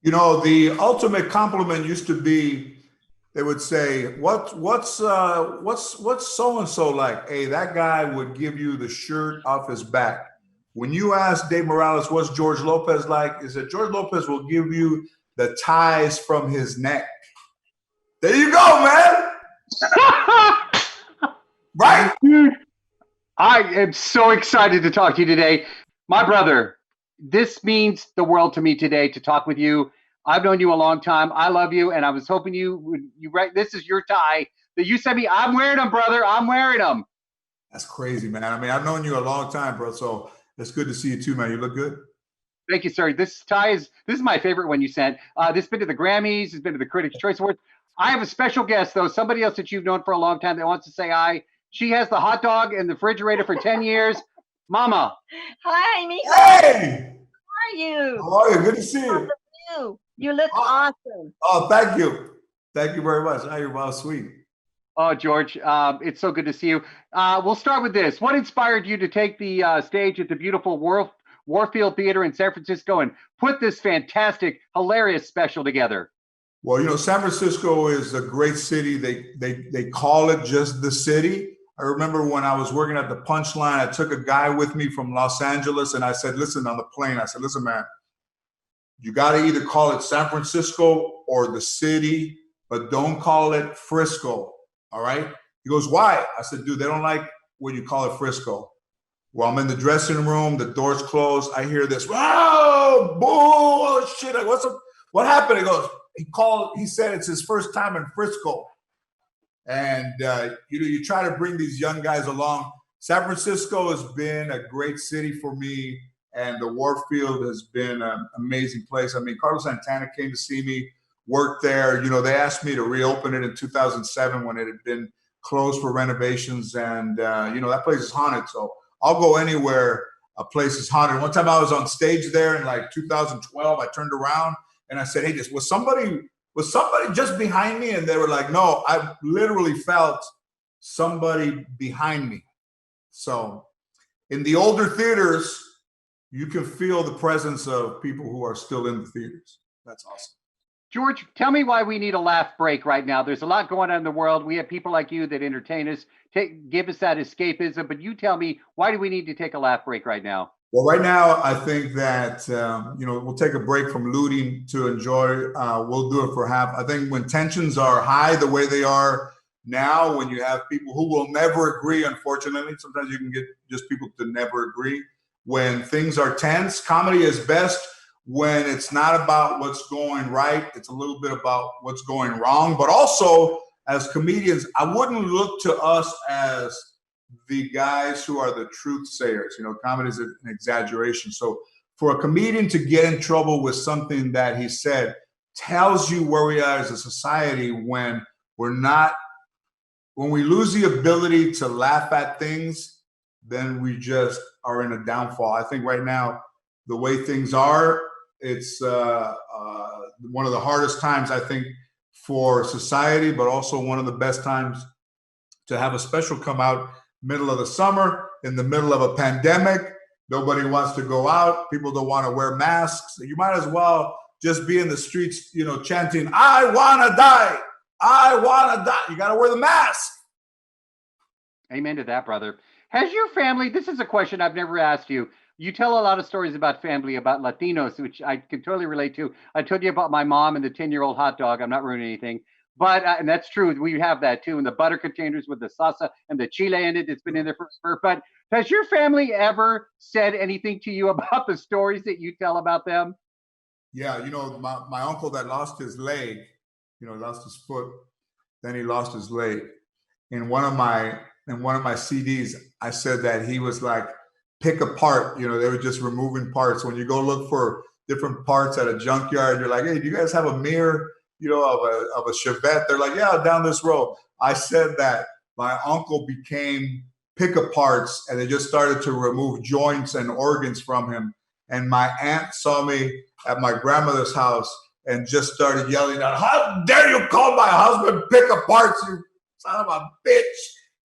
You know, the ultimate compliment used to be they would say, what's so and so like? Hey, that guy would give you the shirt off his back. When you ask Dave Morales, what's George Lopez like? Is that George Lopez will give you the ties from his neck. There you go, man. Right? Dude, I am so excited to talk to you today. My brother, this means the world to me today to talk with you. I've known you a long time. I love you, and I was hoping you right. This is your tie that you sent me. I'm wearing them, brother. I'm wearing them. That's crazy, man. I mean, I've known you a long time, bro. So it's good to see you too, man. You look good. Thank you, sir. This is my favorite one you sent. This has been to the Grammys. It's been to the Critics' Choice Awards. I have a special guest though. Somebody else that you've known for a long time that wants to say hi. She has the hot dog in the refrigerator for 10 years. Mama. Hi, Miko. Hey, How are you? how are you? Good to see you. You look Oh, awesome. oh, thank you. Thank you very much. Oh, you're well sweet. Oh, George, it's so good to see you. We'll start with this. What inspired you to take the stage at the beautiful Warfield Theater in San Francisco and put this fantastic, hilarious special together? Well, you know, San Francisco is a great city. They call it just the city. I remember when I was working at the Punchline, I took a guy with me from Los Angeles, and I said, "Listen, on the plane, I said, listen, man, you got to either call it San Francisco or the city, but don't call it Frisco. All right?" He goes, "Why?" I said, "Dude, they don't like when you call it Frisco." Well, I'm in the dressing room, the door's closed. I hear this, "Whoa, bullshit!" Like, what's up? What happened? He goes, he said it's his first time in Frisco. And you know, you try to bring these young guys along. San Francisco has been a great city for me, and the Warfield has been an amazing place. I mean, Carlos Santana came to see me, worked there. You know, they asked me to reopen it in 2007 when it had been closed for renovations, and you know that place is haunted. So I'll go anywhere a place is haunted. One time I was on stage there in like 2012. I turned around and I said, "Hey, this was somebody just behind me?" And they were like, "No, I literally felt somebody behind me." So in the older theaters, you can feel the presence of people who are still in the theaters. That's awesome. George, tell me why we need a laugh break right now. There's a lot going on in the world. We have people like you that entertain us, give us that escapism. But you tell me, why do we need to take a laugh break right now? Well, right now, I think that you know, we'll take a break from looting to enjoy. We'll do it for half. I think when tensions are high, the way they are now, when you have people who will never agree, unfortunately, sometimes you can get just people to never agree. When things are tense, comedy is best when it's not about what's going right. It's a little bit about what's going wrong. But also, as comedians, I wouldn't look to us as the guys who are the truth sayers. You know, comedy is an exaggeration. So for a comedian to get in trouble with something that he said tells you where we are as a society when we're not, when we lose the ability to laugh at things, then we just are in a downfall. I think right now, the way things are, it's one of the hardest times, I think, for society, but also one of the best times to have a special come out middle of the summer in the middle of a pandemic. Nobody wants to go out. People don't want to wear masks. You might as well just be in the streets, you know, chanting, "I want to die. I want to die." You got to wear the mask. Amen to that, brother. Has your family, this is a question I've never asked you. You tell a lot of stories about family, about Latinos, which I can totally relate to. I told you about my mom and the 10-year-old hot dog. I'm not ruining anything. But, and that's true, we have that too. And the butter containers with the salsa and the chile in it, it's been in there forever. But has your family ever said anything to you about the stories that you tell about them? Yeah, you know, my uncle that lost his leg, you know, lost his foot, then he lost his leg. In one of my CDs, I said that he was like pick apart. You know, they were just removing parts. When you go look for different parts at a junkyard, you're like, "Hey, do you guys have a mirror? You know, of a Chevette?" They're like, "Yeah, down this road." I said that my uncle became pick aparts, and they just started to remove joints and organs from him. And my aunt saw me at my grandmother's house and just started yelling out, "How dare you call my husband pick aparts, you son of a bitch.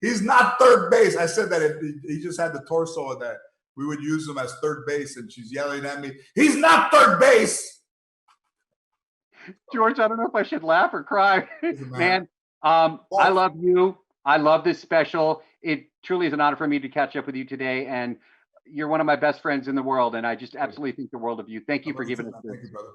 He's not third base." I said that he just had the torso of that. We would use him as third base, and she's yelling at me, "He's not third base." George, I don't know if I should laugh or cry. Doesn't matter. Man, I love you. I love this special. It truly is an honor for me to catch up with you today. And you're one of my best friends in the world. And I just absolutely think the world of you. Thank you for giving us this. Thank you, brother.